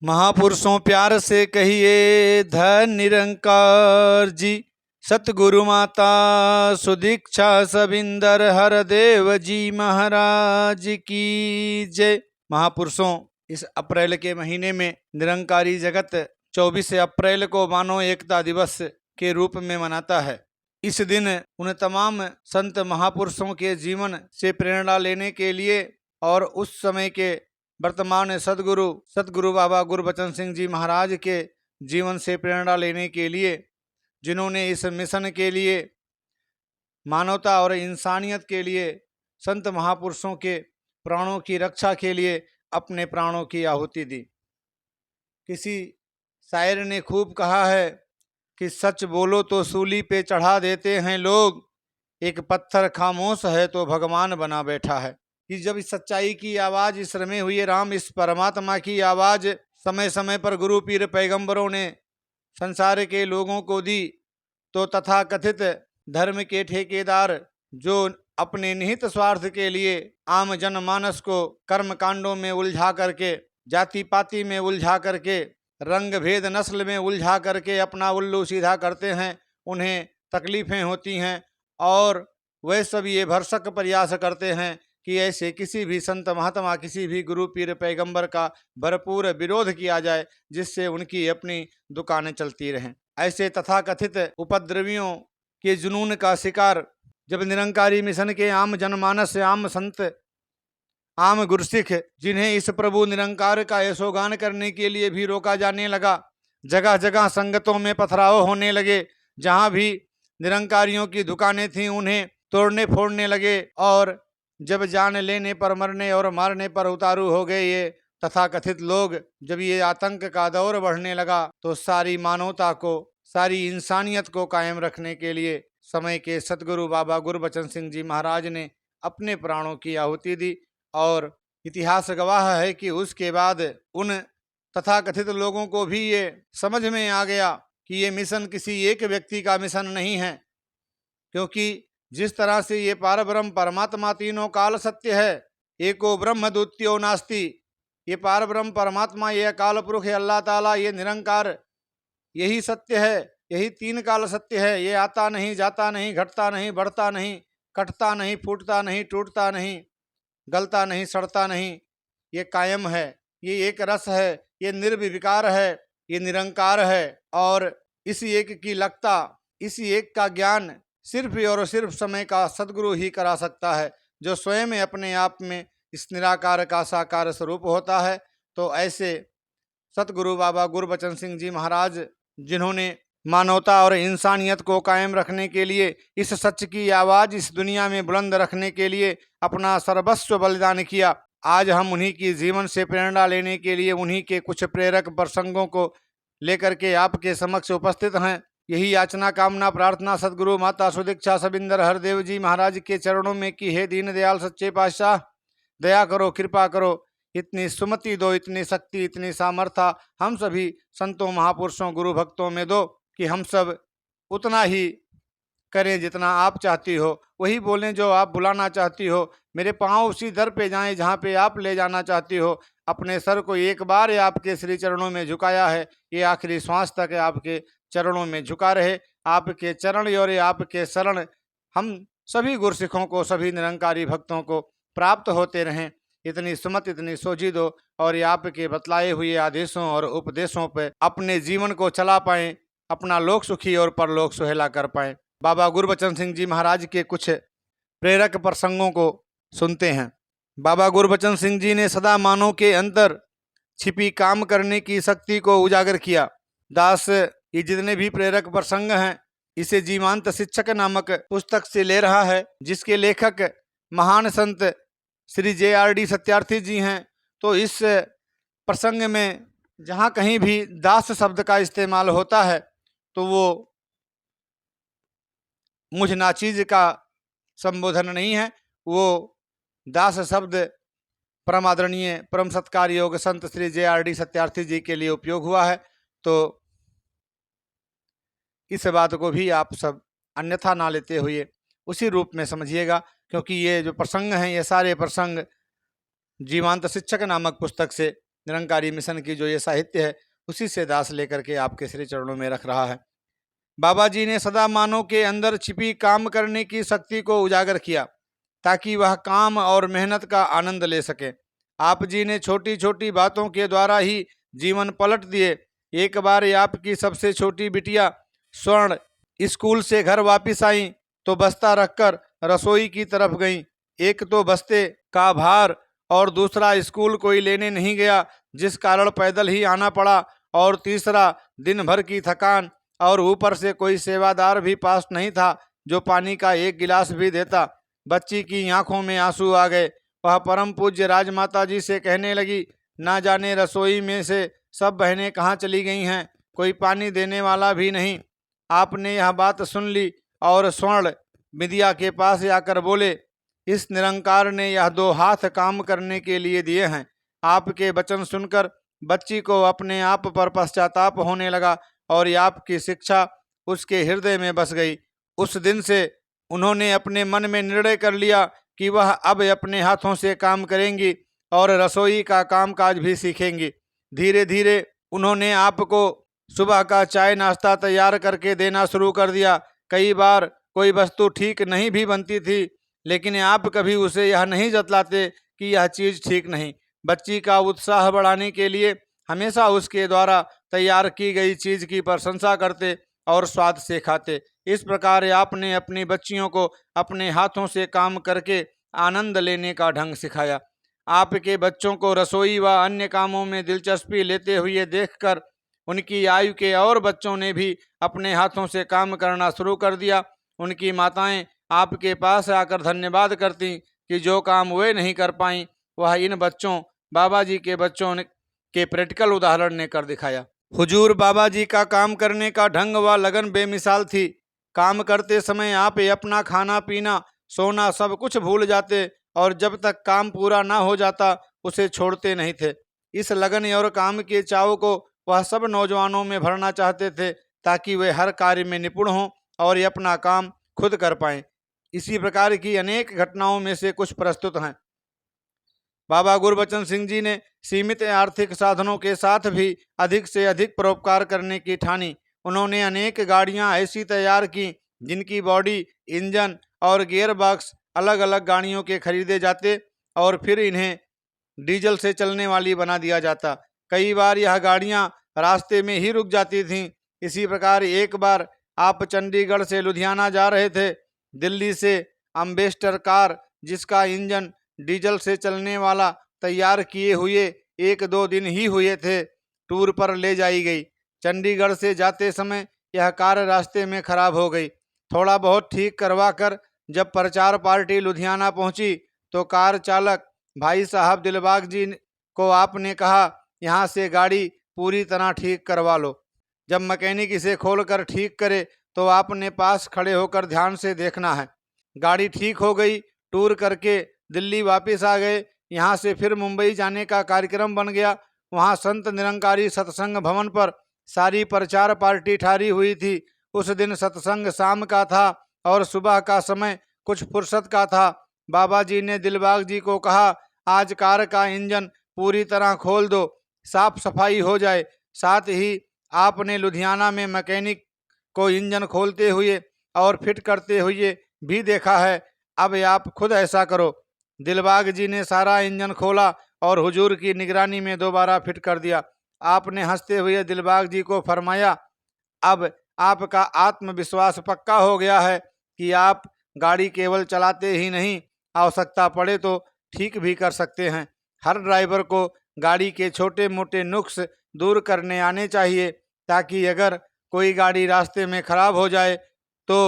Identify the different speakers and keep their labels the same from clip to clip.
Speaker 1: महापुरुषों प्यार से कहिए धन निरंकार जी। सतगुरु माता सुदीक्षा सबिंदर हरदेव जी महाराज की जय। महापुरुषों, इस अप्रैल के महीने में निरंकारी जगत 24 अप्रैल को मानव एकता दिवस के रूप में मनाता है। इस दिन उन तमाम संत महापुरुषों के जीवन से प्रेरणा लेने के लिए और उस समय के वर्तमान सतगुरु बाबा गुरबचन सिंह जी महाराज के जीवन से प्रेरणा लेने के लिए, जिन्होंने इस मिशन के लिए, मानवता और इंसानियत के लिए, संत महापुरुषों के प्राणों की रक्षा के लिए अपने प्राणों की आहुति दी। किसी शायर ने खूब कहा है कि सच बोलो तो सूली पे चढ़ा देते हैं लोग, एक पत्थर खामोश है तो भगवान बना बैठा है। कि जब इस सच्चाई की आवाज़, इस रमे हुए राम, इस परमात्मा की आवाज़ समय समय पर गुरु पीर पैगंबरों ने संसार के लोगों को दी, तो तथाकथित धर्म के ठेकेदार जो अपने निहित स्वार्थ के लिए आम जनमानस को कर्म कांडों में उलझा करके, जाति पाति में उलझा करके, रंग भेद नस्ल में उलझा करके अपना उल्लू सीधा करते हैं, उन्हें तकलीफ़ें होती हैं और वह सब ये भरसक प्रयास करते हैं कि ऐसे किसी भी संत महात्मा, किसी भी गुरु पीर पैगंबर का भरपूर विरोध किया जाए, जिससे उनकी अपनी दुकानें चलती रहें। ऐसे तथाकथित उपद्रवियों के जुनून का शिकार जब निरंकारी मिशन के आम जनमानस, आम संत, आम गुरसिख, जिन्हें इस प्रभु निरंकार का यशोगान करने के लिए भी रोका जाने लगा, जगह जगह संगतों में पथराव होने लगे, जहां भी निरंकारियों की दुकानें थीं उन्हें तोड़ने फोड़ने लगे, और जब जान लेने पर मरने और मारने पर उतारू हो गए ये तथाकथित लोग, जब ये आतंक का दौर बढ़ने लगा, तो सारी मानवता को, सारी इंसानियत को कायम रखने के लिए समय के सतगुरु बाबा गुरबचन सिंह जी महाराज ने अपने प्राणों की आहुति दी। और इतिहास गवाह है कि उसके बाद उन तथाकथित लोगों को भी ये समझ में आ गया कि ये मिशन किसी एक व्यक्ति का मिशन नहीं है, क्योंकि जिस तरह से ये पारब्रह्म परमात्मा तीनों काल सत्य है, एको ब्रह्म द्वितीयो नास्ति, ये पारब्रह्म परमात्मा, ये अकाल पुरुष है अल्लाह ताला, ये निरंकार, यही सत्य है, यही तीन काल सत्य है। ये आता नहीं, जाता नहीं, घटता नहीं, बढ़ता नहीं, कटता नहीं, फूटता नहीं, टूटता नहीं, गलता नहीं, सड़ता नहीं, ये कायम है, ये एक रस है, ये निर्विकार है, ये निरंकार है। और इसी एक की लगता, इसी एक का ज्ञान सिर्फ और सिर्फ समय का सदगुरु ही करा सकता है, जो स्वयं अपने आप में इस निराकार का साकार स्वरूप होता है। तो ऐसे सतगुरु बाबा गुरबचन सिंह जी महाराज, जिन्होंने मानवता और इंसानियत को कायम रखने के लिए, इस सच की आवाज़ इस दुनिया में बुलंद रखने के लिए अपना सर्वस्व बलिदान किया, आज हम उन्हीं की जीवन से प्रेरणा लेने के लिए उन्हीं के कुछ प्रेरक प्रसंगों को लेकर के आपके समक्ष उपस्थित हैं। यही याचना, कामना, प्रार्थना सदगुरु माता सुदीक्षा सबिंदर हरदेव जी महाराज के चरणों में कि हे दीन दयाल सच्चे पातशाह, दया करो, कृपा करो, इतनी सुमति दो, इतनी शक्ति, इतनी सामर्थ्य हम सभी संतों, महापुरुषों, गुरु भक्तों में दो कि हम सब उतना ही करें जितना आप चाहती हो, वही बोलें जो आप बुलाना चाहती हो, मेरे पाँव उसी दर पे जाएं जहाँ पे आप ले जाना चाहती हो। अपने सर को एक बार आपके श्री चरणों में झुकाया है, ये आखिरी श्वास तक आपके चरणों में झुका रहे। आपके चरण और आपके शरण हम सभी गुरसिखों को, सभी निरंकारी भक्तों को प्राप्त होते रहें। इतनी सुमत, इतनी सोझी दो और ये आपके बतलाए हुए आदेशों और उपदेशों पर अपने जीवन को चला पाएं, अपना लोक सुखी और परलोक सुहेला कर पाएं। बाबा गुरबचन सिंह जी महाराज के कुछ प्रेरक प्रसंगों को सुनते हैं। बाबा गुरबचन सिंह जी ने सदा मानव के अंदर छिपी काम करने की शक्ति को उजागर किया। दास ये जितने भी प्रेरक प्रसंग हैं, इसे जीवांत शिक्षक नामक पुस्तक से ले रहा है, जिसके लेखक महान संत श्री JRD सत्यार्थी जी हैं। तो इस प्रसंग में जहाँ कहीं भी दास शब्द का इस्तेमाल होता है, तो वो मुझ नाचीज का संबोधन नहीं है, वो दास शब्द परम आदरणीय, परम सत्कार योग संत श्री JRD सत्यार्थी जी के लिए उपयोग हुआ है। तो इस बात को भी आप सब अन्यथा ना लेते हुए उसी रूप में समझिएगा, क्योंकि ये जो प्रसंग हैं, ये सारे प्रसंग जीवांत शिक्षक नामक पुस्तक से निरंकारी मिशन की जो ये साहित्य है उसी से दास लेकर के आपके श्री चरणों में रख रहा है। बाबा जी ने सदा मानव के अंदर छिपी काम करने की शक्ति को उजागर किया ताकि वह काम और मेहनत का आनंद ले सके। आप जी ने छोटी छोटी बातों के द्वारा ही जीवन पलट दिए। एक बार आपकी सबसे छोटी बिटिया स्वर्ण स्कूल से घर वापस आई तो बस्ता रखकर रसोई की तरफ गई। एक तो बस्ते का भार और दूसरा स्कूल कोई लेने नहीं गया जिस कारण पैदल ही आना पड़ा, और तीसरा दिन भर की थकान, और ऊपर से कोई सेवादार भी पास नहीं था जो पानी का एक गिलास भी देता। बच्ची की आंखों में आंसू आ गए। वह परम पूज्य राजमाता जी से कहने लगी, ना जाने रसोई में से सब बहनें कहाँ चली गई हैं, कोई पानी देने वाला भी नहीं। आपने यह बात सुन ली और स्वर्ण विद्या के पास आकर बोले, इस निरंकार ने यह 2 हाथ काम करने के लिए दिए हैं। आपके वचन सुनकर बच्ची को अपने आप पर पश्चाताप होने लगा और आपकी शिक्षा उसके हृदय में बस गई। उस दिन से उन्होंने अपने मन में निर्णय कर लिया कि वह अब अपने हाथों से काम करेंगी और रसोई का कामकाज भी सीखेंगी। धीरे धीरे उन्होंने आपको सुबह का चाय नाश्ता तैयार करके देना शुरू कर दिया। कई बार कोई वस्तु ठीक नहीं भी बनती थी, लेकिन आप कभी उसे यह नहीं जतलाते कि यह चीज़ ठीक नहीं। बच्ची का उत्साह बढ़ाने के लिए हमेशा उसके द्वारा तैयार की गई चीज़ की प्रशंसा करते और स्वाद से खाते। इस प्रकार आपने अपनी बच्चियों को अपने हाथों से काम करके आनंद लेने का ढंग सिखाया। आपके बच्चों को रसोई व अन्य कामों में दिलचस्पी लेते हुए देखकर उनकी आयु के और बच्चों ने भी अपने हाथों से काम करना शुरू कर दिया। उनकी माताएं आपके पास आकर धन्यवाद करती कि जो काम वे नहीं कर पाईं वह इन बच्चों बाबा जी के बच्चों ने के प्रैक्टिकल उदाहरण ने कर दिखाया। हुजूर बाबा जी का काम करने का ढंग व लगन बेमिसाल थी। काम करते समय आप अपना खाना पीना सोना सब कुछ भूल जाते और जब तक काम पूरा ना हो जाता उसे छोड़ते नहीं थे। इस लगन और काम के चाव को वह सब नौजवानों में भरना चाहते थे ताकि वे हर कार्य में निपुण हों और ये अपना काम खुद कर पाएं। इसी प्रकार की अनेक घटनाओं में से कुछ प्रस्तुत हैं। बाबा गुरबचन सिंह जी ने सीमित आर्थिक साधनों के साथ भी अधिक से अधिक परोपकार करने की ठानी। उन्होंने अनेक गाड़ियां ऐसी तैयार की जिनकी बॉडी, इंजन और गियर बॉक्स अलग अलग गाड़ियों के खरीदे जाते और फिर इन्हें डीजल से चलने वाली बना दिया जाता। कई बार यह गाड़ियां रास्ते में ही रुक जाती थीं। इसी प्रकार एक बार आप चंडीगढ़ से लुधियाना जा रहे थे। दिल्ली से अम्बेस्टर कार जिसका इंजन डीजल से चलने वाला तैयार किए हुए 1-2 दिन ही हुए थे, टूर पर ले जाई गई। चंडीगढ़ से जाते समय यह कार रास्ते में खराब हो गई। थोड़ा बहुत ठीक करवा कर जब प्रचार पार्टी लुधियाना पहुंची तो कार चालक भाई साहब दिलबाग जी को आपने कहा, यहाँ से गाड़ी पूरी तरह ठीक करवा लो। जब मैकेनिक इसे खोलकर ठीक करे तो आपने पास खड़े होकर ध्यान से देखना है। गाड़ी ठीक हो गई। टूर करके दिल्ली वापस आ गए। यहाँ से फिर मुंबई जाने का कार्यक्रम बन गया। वहाँ संत निरंकारी सत्संग भवन पर सारी प्रचार पार्टी ठहरी हुई थी। उस दिन सत्संग शाम का था और सुबह का समय कुछ फुर्सत का था। बाबा जी ने दिलबाग जी को कहा, आज कार का इंजन पूरी तरह खोल दो, साफ सफाई हो जाए। साथ ही आपने लुधियाना में मैकेनिक को इंजन खोलते हुए और फिट करते हुए भी देखा है। अब आप खुद ऐसा करो। दिलबाग जी ने सारा इंजन खोला और हुजूर की निगरानी में दोबारा फिट कर दिया। आपने हंसते हुए दिलबाग जी को फरमाया, अब आपका आत्मविश्वास पक्का हो गया है कि आप गाड़ी केवल चलाते ही नहीं, आवश्यकता पड़े तो ठीक भी कर सकते हैं। हर ड्राइवर को गाड़ी के छोटे मोटे नुक्स दूर करने आने चाहिए ताकि अगर कोई गाड़ी रास्ते में खराब हो जाए तो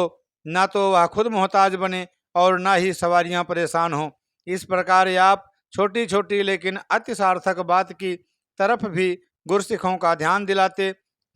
Speaker 1: ना तो वह खुद मोहताज बने और ना ही सवारियां परेशान हों। इस प्रकार आप छोटी छोटी लेकिन अति सार्थक बात की तरफ भी गुरसिखों का ध्यान दिलाते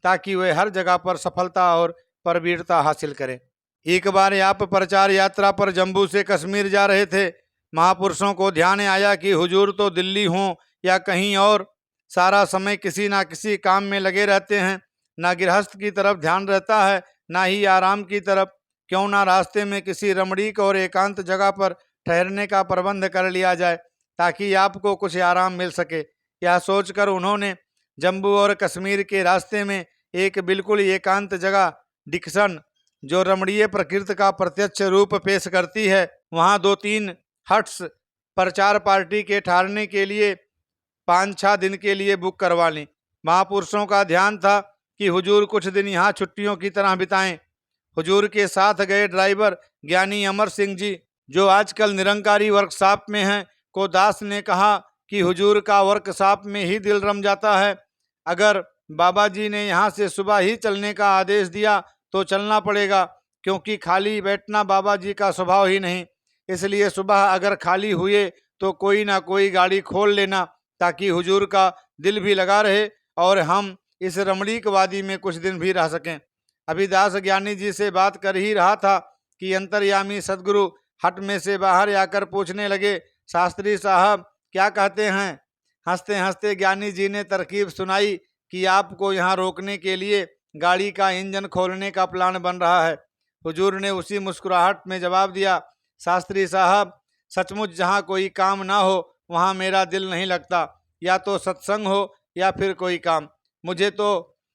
Speaker 1: ताकि वे हर जगह पर सफलता और परवीरता हासिल करें। एक बार आप प्रचार यात्रा पर जम्मू से कश्मीर जा रहे थे। महापुरुषों को ध्यान आया कि हुजूर तो दिल्ली हों या कहीं और सारा समय किसी ना किसी काम में लगे रहते हैं। ना गृहस्थ की तरफ ध्यान रहता है ना ही आराम की तरफ। क्यों ना रास्ते में किसी रमणीक और एकांत जगह पर ठहरने का प्रबंध कर लिया जाए ताकि आपको कुछ आराम मिल सके। यह सोचकर उन्होंने जम्मू और कश्मीर के रास्ते में एक बिल्कुल एकांत जगह डिक्सन, जो रमणीय प्रकृति का प्रत्यक्ष रूप पेश करती है, वहां 2-3 हट्स प्रचार पार्टी के ठहरने के लिए 5-6 दिन के लिए बुक करवा ली। महापुरुषों का ध्यान था कि हुजूर कुछ दिन यहाँ छुट्टियों की तरह बिताएं। हुजूर के साथ गए ड्राइवर ज्ञानी अमर सिंह जी, जो आजकल निरंकारी वर्कशॉप में हैं, को दास ने कहा कि हुजूर का वर्कशॉप में ही दिल रम जाता है। अगर बाबा जी ने यहाँ से सुबह ही चलने का आदेश दिया तो चलना पड़ेगा, क्योंकि खाली बैठना बाबा जी का स्वभाव ही नहीं। इसलिए सुबह अगर खाली हुए तो कोई ना कोई गाड़ी खोल लेना, ताकि हुजूर का दिल भी लगा रहे और हम इस रमणीक वादी में कुछ दिन भी रह सकें। अभी दास ज्ञानी जी से बात कर ही रहा था कि अंतर्यामी सदगुरु हट में से बाहर आकर पूछने लगे, शास्त्री साहब क्या कहते हैं? हंसते हंसते ज्ञानी जी ने तरकीब सुनाई कि आपको यहाँ रोकने के लिए गाड़ी का इंजन खोलने का प्लान बन रहा है। हुजूर ने उसी मुस्कुराहट में जवाब दिया, शास्त्री साहब सचमुच जहाँ कोई काम ना हो वहाँ मेरा दिल नहीं लगता, या तो सत्संग हो या फिर कोई काम। मुझे तो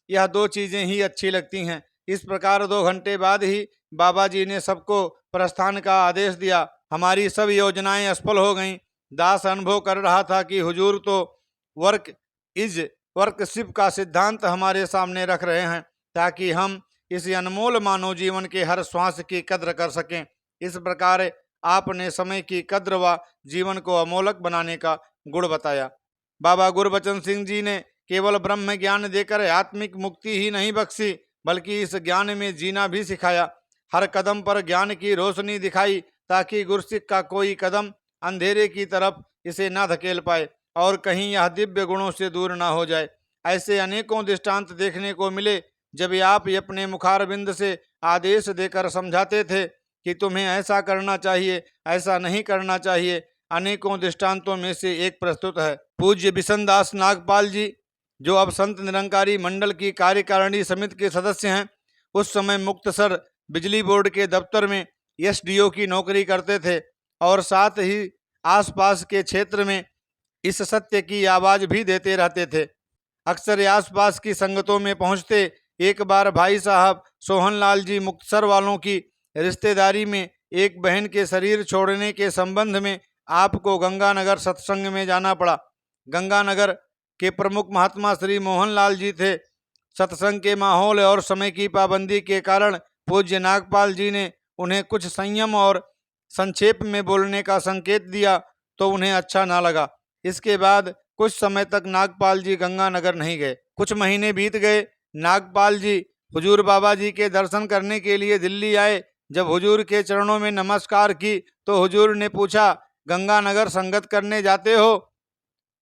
Speaker 1: यह 2 चीज़ें ही अच्छी लगती हैं। इस प्रकार 2 घंटे बाद ही बाबा जी ने सबको प्रस्थान का आदेश दिया। हमारी सब योजनाएं असफल हो गईं। दास अनुभव कर रहा था कि हुजूर तो वर्क इज वर्कशिप का सिद्धांत हमारे सामने रख रहे हैं, ताकि हम इस अनमोल मानव जीवन के हर श्वास की कद्र कर सकें। इस प्रकार आपने समय की कद्र व जीवन को अमोलक बनाने का गुण बताया। बाबा गुरबचन सिंह जी ने केवल ब्रह्म ज्ञान देकर आत्मिक मुक्ति ही नहीं बख्शी, बल्कि इस ज्ञान में जीना भी सिखाया। हर कदम पर ज्ञान की रोशनी दिखाई, ताकि गुरसिख का कोई कदम अंधेरे की तरफ इसे न धकेल पाए और कहीं यह दिव्य गुणों से दूर न हो जाए। ऐसे अनेकों दृष्टांत देखने को मिले, जब आप अपने मुखारबिंद से आदेश देकर समझाते थे कि तुम्हें ऐसा करना चाहिए, ऐसा नहीं करना चाहिए। अनेकों दृष्टांतों में से एक प्रस्तुत है। पूज्य बिशनदास नागपाल जी, जो अब संत निरंकारी मंडल की कार्यकारिणी समिति के सदस्य हैं, उस समय मुक्तसर बिजली बोर्ड के दफ्तर में एसडीओ की नौकरी करते थे और साथ ही आसपास के क्षेत्र में इस सत्य की आवाज़ भी देते रहते थे। अक्सर आसपास की संगतों में पहुंचते। एक बार भाई साहब सोहनलाल जी मुक्तसर वालों की रिश्तेदारी में एक बहन के शरीर छोड़ने के संबंध में आपको गंगानगर सत्संग में जाना पड़ा। गंगानगर के प्रमुख महात्मा श्री मोहनलाल जी थे। सत्संग के माहौल और समय की पाबंदी के कारण पूज्य नागपाल जी ने उन्हें कुछ संयम और संक्षेप में बोलने का संकेत दिया, तो उन्हें अच्छा ना लगा। इसके बाद कुछ समय तक नागपाल जी गंगानगर नहीं गए। कुछ महीने बीत गए। नागपाल जी हुजूर बाबा जी के दर्शन करने के लिए दिल्ली आए। जब हुजूर के चरणों में नमस्कार की तो हुजूर ने पूछा, गंगानगर संगत करने जाते हो?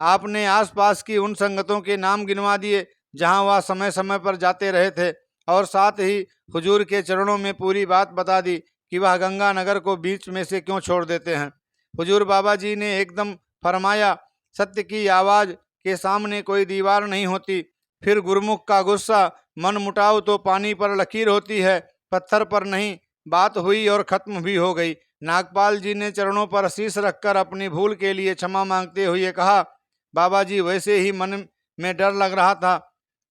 Speaker 1: आपने आसपास की उन संगतों के नाम गिनवा दिए जहां वह समय समय पर जाते रहे थे, और साथ ही हुजूर के चरणों में पूरी बात बता दी कि वह गंगानगर को बीच में से क्यों छोड़ देते हैं। हुजूर बाबा जी ने एकदम फरमाया, सत्य की आवाज़ के सामने कोई दीवार नहीं होती। फिर गुरमुख का गुस्सा, मन मुटाव तो पानी पर लकीर होती है, पत्थर पर नहीं। बात हुई और खत्म भी हो गई। नागपाल जी ने चरणों पर शीश रखकर अपनी भूल के लिए क्षमा मांगते हुए कहा, बाबा जी वैसे ही मन में डर लग रहा था,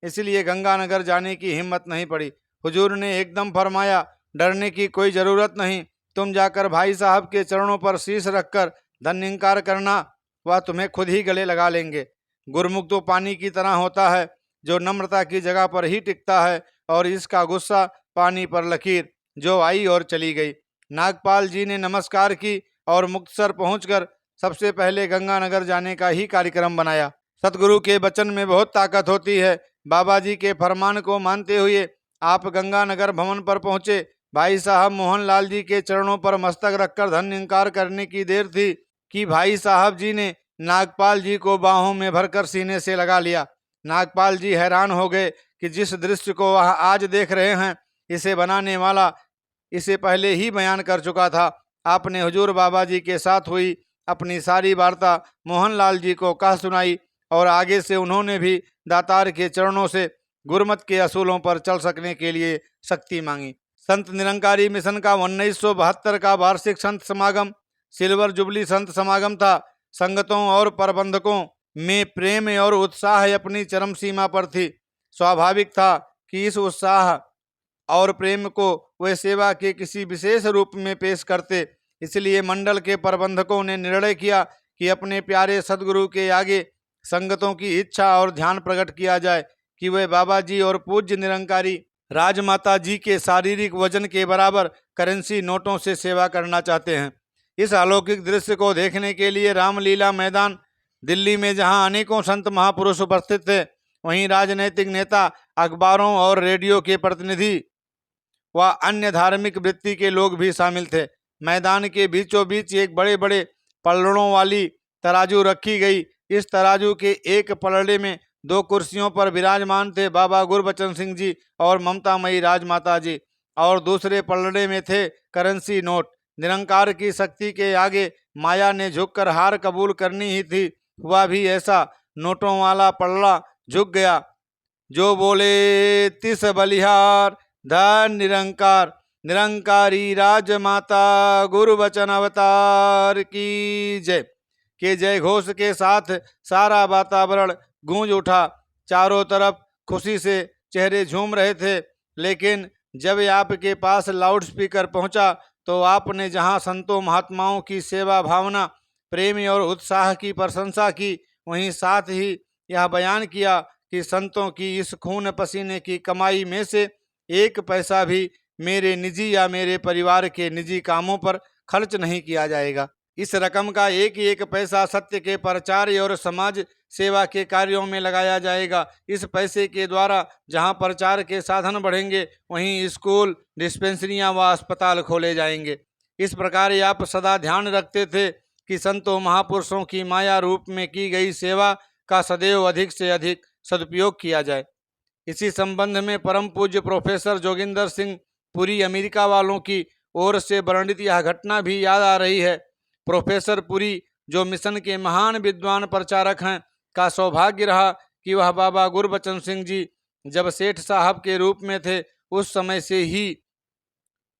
Speaker 1: इसलिए गंगानगर जाने की हिम्मत नहीं पड़ी। हुजूर ने एकदम फरमाया, डरने की कोई ज़रूरत नहीं, तुम जाकर भाई साहब के चरणों पर शीश रखकर धन्यंकार करना, वह तुम्हें खुद ही गले लगा लेंगे। गुरमुख तो पानी की तरह होता है, जो नम्रता की जगह पर ही टिकता है, और इसका गुस्सा पानी पर लकीर, जो आई और चली गई। नागपाल जी ने नमस्कार की और मुक्तसर पहुंचकर सबसे पहले गंगानगर जाने का ही कार्यक्रम बनाया। सतगुरु के वचन में बहुत ताकत होती है। बाबा जी के फरमान को मानते हुए आप गंगानगर भवन पर पहुंचे। भाई साहब मोहनलाल जी के चरणों पर मस्तक रखकर धन्यंकार करने की देर थी कि भाई साहब जी ने नागपाल जी को बाहों में भरकर सीने से लगा लिया। नागपाल जी हैरान हो गए कि जिस दृश्य को वह आज देख रहे हैं, इसे बनाने वाला इसे पहले ही बयान कर चुका था। आपने हुजूर बाबा जी के साथ हुई अपनी सारी वार्ता मोहनलाल जी को कह सुनाई, और आगे से उन्होंने भी दातार के चरणों से गुरमत के असूलों पर चल सकने के लिए शक्ति मांगी। संत निरंकारी मिशन का 1972 का वार्षिक संत समागम सिल्वर जुबली संत समागम था। संगतों और प्रबंधकों में प्रेम और उत्साह अपनी चरम सीमा पर थी। स्वाभाविक था कि इस उत्साह और प्रेम को वे सेवा के किसी विशेष रूप में पेश करते। इसलिए मंडल के प्रबंधकों ने निर्णय किया कि अपने प्यारे सदगुरु के आगे संगतों की इच्छा और ध्यान प्रकट किया जाए कि वे बाबा जी और पूज्य निरंकारी राजमाता जी के शारीरिक वजन के बराबर करेंसी नोटों से सेवा करना चाहते हैं। इस अलौकिक दृश्य को देखने के लिए रामलीला मैदान दिल्ली में जहां अनेकों संत महापुरुष उपस्थित थे, वहीं राजनीतिक नेता, अखबारों और रेडियो के प्रतिनिधि व अन्य धार्मिक वृत्ति के लोग भी शामिल थे। मैदान के बीचों बीच एक बड़े बड़े पलड़ों वाली तराजू रखी गई। इस तराजू के एक पलड़े में 2 कुर्सियों पर विराजमान थे बाबा गुरबचन सिंह जी और ममतामयी राजमाता जी, और दूसरे पलड़े में थे करेंसी नोट। निरंकार की शक्ति के आगे माया ने झुककर हार कबूल करनी ही थी। हुआ भी ऐसा, नोटों वाला पलड़ा झुक गया। जो बोले तिस बलिहार, धन निरंकार, निरंकारी राजमाता गुरुबचन अवतार की जय के जय घोष के साथ सारा वातावरण गूंज उठा। चारों तरफ खुशी से चेहरे झूम रहे थे। लेकिन जब आपके पास लाउडस्पीकर पहुंचा तो आपने जहां संतों महात्माओं की सेवा भावना, प्रेम और उत्साह की प्रशंसा की, वहीं साथ ही यह बयान किया कि संतों की इस खून पसीने की कमाई में से 1 पैसा भी मेरे निजी या मेरे परिवार के निजी कामों पर खर्च नहीं किया जाएगा। इस रकम का एक पैसा सत्य के प्रचार और समाज सेवा के कार्यों में लगाया जाएगा। इस पैसे के द्वारा जहां प्रचार के साधन बढ़ेंगे, वहीं स्कूल, डिस्पेंसरियां व अस्पताल खोले जाएंगे। इस प्रकार आप सदा ध्यान रखते थे कि संतों महापुरुषों की माया रूप में की गई सेवा का सदैव अधिक से अधिक सदुपयोग किया जाए। इसी संबंध में परम पूज्य प्रोफेसर जोगिंदर सिंह पुरी अमेरिका वालों की ओर से वर्णित यह घटना भी याद आ रही है। प्रोफेसर पुरी, जो मिशन के महान विद्वान प्रचारक हैं, का सौभाग्य रहा कि वह बाबा गुरबचन सिंह जी जब सेठ साहब के रूप में थे, उस समय से ही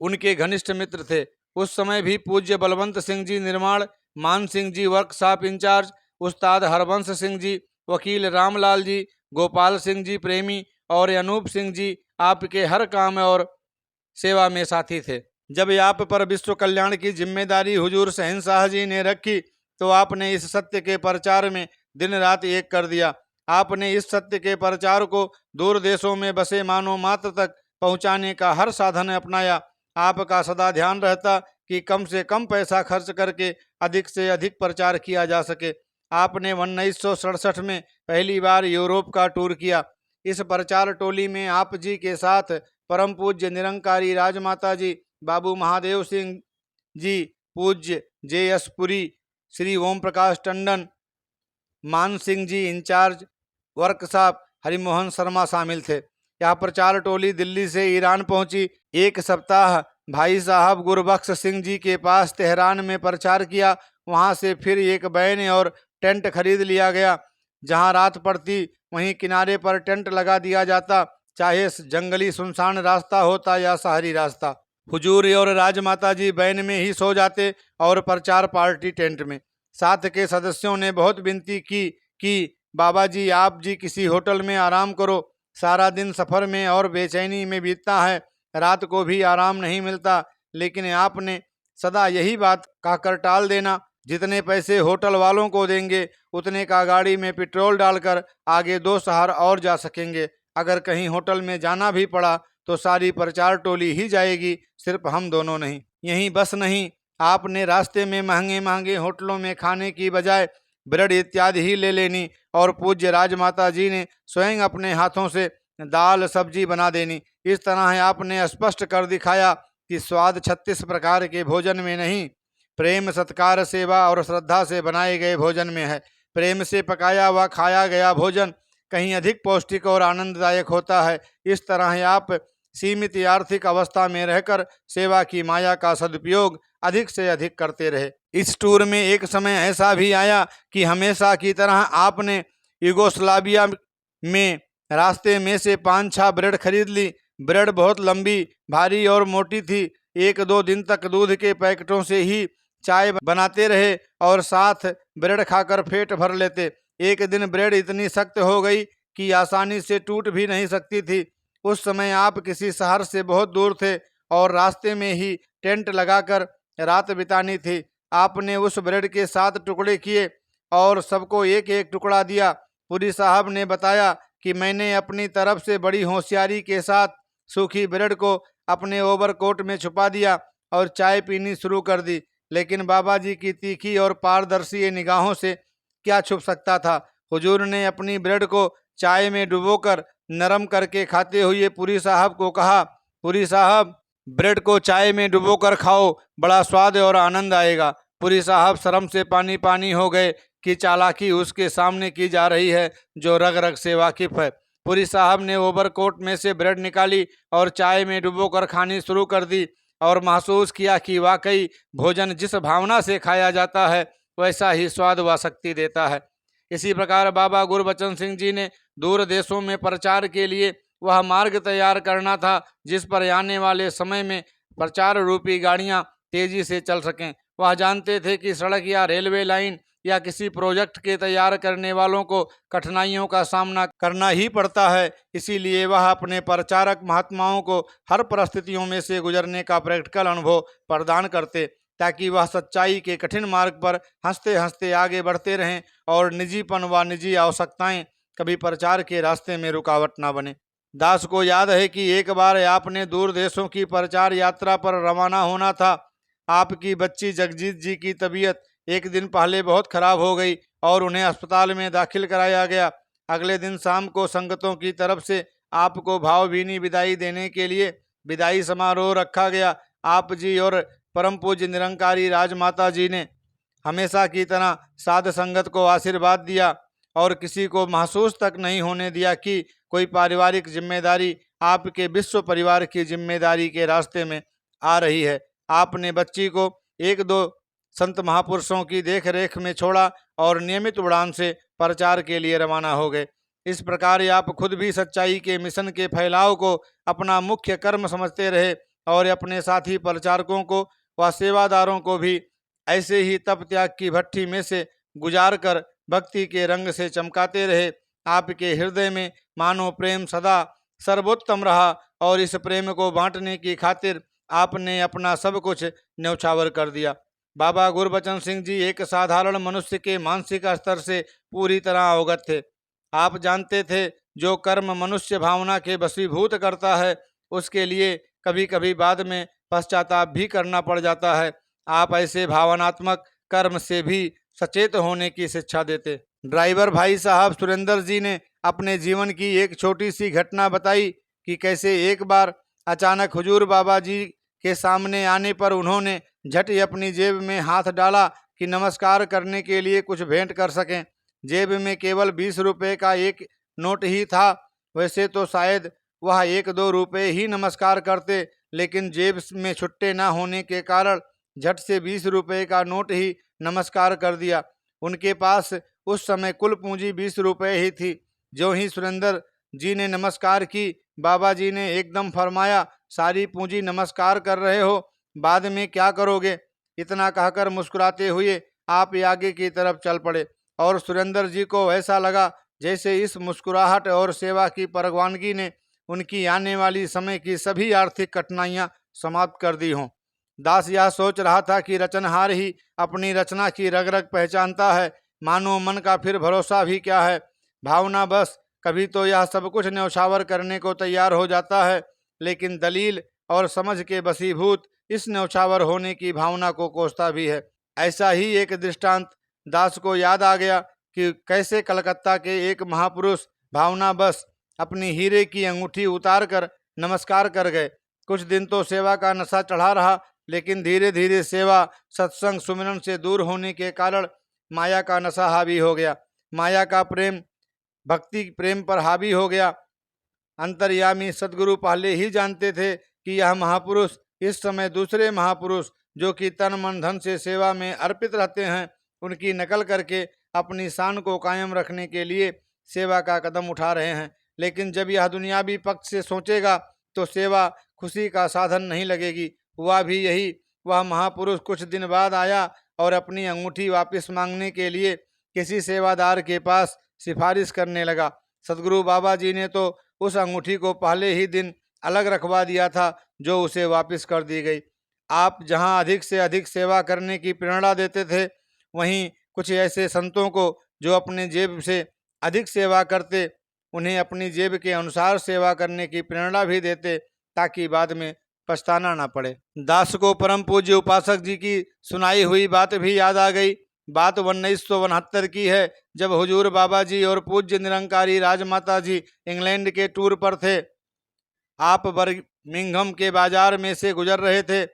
Speaker 1: उनके घनिष्ठ मित्र थे। उस समय भी पूज्य बलवंत सिंह जी निर्माण, मान सिंह जी वर्कशॉप इंचार्ज, उस्ताद हरबंश सिंह जी, वकील रामलाल जी, गोपाल सिंह जी प्रेमी और अनूप सिंह जी आपके हर काम और सेवा में साथी थे। जब आप पर विश्व कल्याण की जिम्मेदारी हुजूर शहंशाह जी ने रखी तो आपने इस सत्य के प्रचार में दिन रात एक कर दिया। आपने इस सत्य के प्रचार को दूर देशों में बसे मानव मात्र तक पहुंचाने का हर साधन अपनाया। आपका सदा ध्यान रहता कि कम से कम पैसा खर्च करके अधिक से अधिक प्रचार किया जा सके। आपने 1967 में पहली बार यूरोप का टूर किया। इस प्रचार टोली में आप जी के साथ परम पूज्य निरंकारी राजमाता जी, बाबू महादेव सिंह जी, पूज्य JS पुरी, श्री ओम प्रकाश टंडन, मान सिंह जी इंचार्ज वर्कशॉप, हरिमोहन शर्मा शामिल थे। यह प्रचार टोली दिल्ली से ईरान पहुंची। 1 सप्ताह भाई साहब गुरबख्श सिंह जी के पास तेहरान में प्रचार किया। वहां से फिर एक वैन और टेंट खरीद लिया गया। जहां रात पड़ती वहीं किनारे पर टेंट लगा दिया जाता, चाहे जंगली सुनसान रास्ता होता या शहरी रास्ता। हुजूर और राजमाता जी वैन में ही सो जाते और प्रचार पार्टी टेंट में। साथ के सदस्यों ने बहुत विनती की कि बाबा जी, आप जी किसी होटल में आराम करो। सारा दिन सफर में और बेचैनी में बीतता है, रात को भी आराम नहीं मिलता। लेकिन आपने सदा यही बात कहकर टाल देना, जितने पैसे होटल वालों को देंगे उतने का गाड़ी में पेट्रोल डालकर आगे 2 शहर और जा सकेंगे। अगर कहीं होटल में जाना भी पड़ा तो सारी प्रचार टोली ही जाएगी, सिर्फ हम दोनों नहीं। यहीं बस नहीं, आपने रास्ते में महंगे महंगे होटलों में खाने की बजाय ब्रेड इत्यादि ही ले लेनी और पूज्य राजमाता जी ने स्वयं अपने हाथों से दाल सब्जी बना देनी। इस तरह आपने स्पष्ट कर दिखाया कि स्वाद 36 प्रकार के भोजन में नहीं, प्रेम, सत्कार, सेवा और श्रद्धा से बनाए गए भोजन में है। प्रेम से पकाया व खाया गया भोजन कहीं अधिक पौष्टिक और आनंददायक होता है। इस तरह आप सीमित आर्थिक अवस्था में रहकर सेवा की माया का सदुपयोग अधिक से अधिक करते रहे। इस टूर में एक समय ऐसा भी आया कि हमेशा की तरह आपने यूगोस्लाविया में रास्ते में से 5-6 ब्रेड खरीद ली। ब्रेड बहुत लंबी, भारी और मोटी थी। 1-2 दिन तक दूध के पैकेटों से ही चाय बनाते रहे और साथ ब्रेड खाकर पेट भर लेते। एक दिन ब्रेड इतनी सख्त हो गई कि आसानी से टूट भी नहीं सकती थी। उस समय आप किसी शहर से बहुत दूर थे और रास्ते में ही टेंट लगाकर रात बितानी थी। आपने उस ब्रेड के 7 टुकड़े किए और सबको एक एक टुकड़ा दिया। पुरी साहब ने बताया कि मैंने अपनी तरफ से बड़ी होशियारी के साथ सूखी ब्रेड को अपने ओवरकोट में छुपा दिया और चाय पीनी शुरू कर दी। लेकिन बाबा जी की तीखी और पारदर्शी निगाहों से क्या छुप सकता था। हुजूर ने अपनी ब्रेड को चाय में डुबोकर नरम करके खाते हुए पुरी साहब को कहा, पुरी साहब, ब्रेड को चाय में डुबोकर खाओ, बड़ा स्वाद और आनंद आएगा। पुरी साहब शर्म से पानी पानी हो गए कि चालाकी उसके सामने की जा रही है जो रग रग से वाकिफ है। पुरी साहब ने ओवरकोट में से ब्रेड निकाली और चाय में डुबोकर खानी शुरू कर दी और महसूस किया कि वाकई भोजन जिस भावना से खाया जाता है वैसा ही स्वाद व शक्ति देता है। इसी प्रकार बाबा गुरबचन सिंह जी ने दूर देशों में प्रचार के लिए वह मार्ग तैयार करना था जिस पर आने वाले समय में प्रचार रूपी गाड़ियां तेजी से चल सकें। वह जानते थे कि सड़क या रेलवे लाइन या किसी प्रोजेक्ट के तैयार करने वालों को कठिनाइयों का सामना करना ही पड़ता है। इसीलिए वह अपने प्रचारक महात्माओं को हर परिस्थितियों में से गुजरने का प्रैक्टिकल अनुभव प्रदान करते ताकि वह सच्चाई के कठिन मार्ग पर हंसते हंसते आगे बढ़ते रहें और निजीपन व निजी आवश्यकताएं कभी प्रचार के रास्ते में रुकावट न बने। दास को याद है कि एक बार आपने दूर देशों की प्रचार यात्रा पर रवाना होना था। आपकी बच्ची जगजीत जी की तबीयत एक दिन पहले बहुत खराब हो गई और उन्हें अस्पताल में दाखिल कराया गया। अगले दिन शाम को संगतों की तरफ से आपको भावभीनी विदाई देने के लिए विदाई समारोह रखा गया। आप जी और परम पूज्य निरंकारी राजमाता जी ने हमेशा की तरह साध संगत को आशीर्वाद दिया और किसी को महसूस तक नहीं होने दिया कि कोई पारिवारिक जिम्मेदारी आपके विश्व परिवार की जिम्मेदारी के रास्ते में आ रही है। आपने बच्ची को 1-2 संत महापुरुषों की देख रेख में छोड़ा और नियमित उड़ान से प्रचार के लिए रवाना हो गए। इस प्रकार आप खुद भी सच्चाई के मिशन के फैलाव को अपना मुख्य कर्म समझते रहे और अपने साथी प्रचारकों को व सेवादारों को भी ऐसे ही तप त्याग की भट्ठी में से गुजार कर भक्ति के रंग से चमकाते रहे। आपके हृदय में मानो प्रेम सदा सर्वोत्तम रहा और इस प्रेम को बांटने की खातिर आपने अपना सब कुछ न्यौछावर कर दिया। बाबा गुरबचन सिंह जी एक साधारण मनुष्य के मानसिक स्तर से पूरी तरह अवगत थे। आप जानते थे जो कर्म मनुष्य भावना के वशीभूत करता है उसके लिए कभी कभी बाद में पश्चाताप भी करना पड़ जाता है। आप ऐसे भावनात्मक कर्म से भी सचेत होने की शिक्षा देते। ड्राइवर भाई साहब सुरेंद्र जी ने अपने जीवन की एक छोटी सी घटना बताई कि कैसे एक बार अचानक हुजूर बाबा जी के सामने आने पर उन्होंने झट ही अपनी जेब में हाथ डाला कि नमस्कार करने के लिए कुछ भेंट कर सकें। जेब में केवल 20 रुपए का एक नोट ही था। वैसे तो शायद वह 1-2 रुपए ही नमस्कार करते, लेकिन जेब में छुट्टे न होने के कारण झट से 20 रुपए का नोट ही नमस्कार कर दिया। उनके पास उस समय कुल पूंजी 20 रुपए ही थी। जो ही सुरेंद्र जी ने नमस्कार की, बाबा जी ने एकदम फरमाया, सारी पूंजी नमस्कार कर रहे हो, बाद में क्या करोगे? इतना कहकर मुस्कुराते हुए आप आगे की तरफ चल पड़े और सुरेंद्र जी को ऐसा लगा जैसे इस मुस्कुराहट और सेवा की परवानगी ने उनकी आने वाली समय की सभी आर्थिक कठिनाइयां समाप्त कर दी हों। दास यह सोच रहा था कि रचनहार ही अपनी रचना की रग रग पहचानता है, मानो मन का फिर भरोसा भी क्या है। भावना बस कभी तो यह सब कुछ न्यौछावर करने को तैयार हो जाता है, लेकिन दलील और समझ के वशीभूत इस न्यौछावर होने की भावना को कोसता भी है। ऐसा ही एक दृष्टांत दास को याद आ गया कि कैसे कलकत्ता के एक महापुरुष भावना बस अपनी हीरे की अंगूठी उतार कर नमस्कार कर गए। कुछ दिन तो सेवा का नशा चढ़ा रहा, लेकिन धीरे धीरे सेवा सत्संग सुमिरन से दूर होने के कारण माया का नशा हावी हो गया। माया का प्रेम भक्ति प्रेम पर हावी हो गया। अंतर्यामी सदगुरु पहले ही जानते थे कि यह महापुरुष इस समय दूसरे महापुरुष जो कि तन मन धन से सेवा में अर्पित रहते हैं उनकी नकल करके अपनी शान को कायम रखने के लिए सेवा का कदम उठा रहे हैं। लेकिन जब यह दुनियावी पक्ष से सोचेगा तो सेवा खुशी का साधन नहीं लगेगी। हुआ भी यही। वह महापुरुष कुछ दिन बाद आया और अपनी अंगूठी वापस मांगने के लिए किसी सेवादार के पास सिफारिश करने लगा। सदगुरु बाबा जी ने तो उस अंगूठी को पहले ही दिन अलग रखवा दिया था, जो उसे वापस कर दी गई। आप जहां अधिक से अधिक सेवा करने की प्रेरणा देते थे, वहीं कुछ ऐसे संतों को जो अपने जेब से अधिक सेवा करते, उन्हें अपनी जेब के अनुसार सेवा करने की प्रेरणा भी देते, ताकि बाद में पछताना ना पड़े। दास को परम पूज्य उपासक जी की सुनाई हुई बात भी याद आ गई। बात 1969 की है, जब हुजूर बाबा जी और पूज्य निरंकारी राजमाता जी इंग्लैंड के टूर पर थे। आप बर्मिंघम के बाजार में से गुजर रहे थे।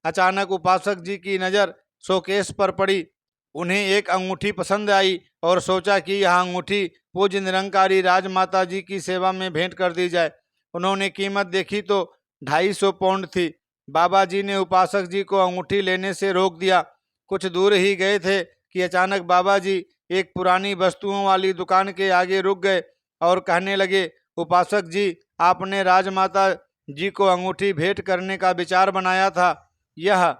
Speaker 1: अचानक उपासक जी की नज़र शोकेस पर पड़ी। उन्हें एक अंगूठी पसंद आई और सोचा कि यह अंगूठी पूज्य निरंकारी राजमाता जी की सेवा में भेंट कर दी जाए। उन्होंने कीमत देखी तो 250 पाउंड थी। बाबा जी ने उपासक जी को अंगूठी लेने से रोक दिया। कुछ दूर ही गए थे कि अचानक बाबा जी एक पुरानी वस्तुओं वाली दुकान के आगे रुक गए और कहने लगे, उपासक जी, आपने राजमाता जी को अंगूठी भेंट करने का विचार बनाया था। यह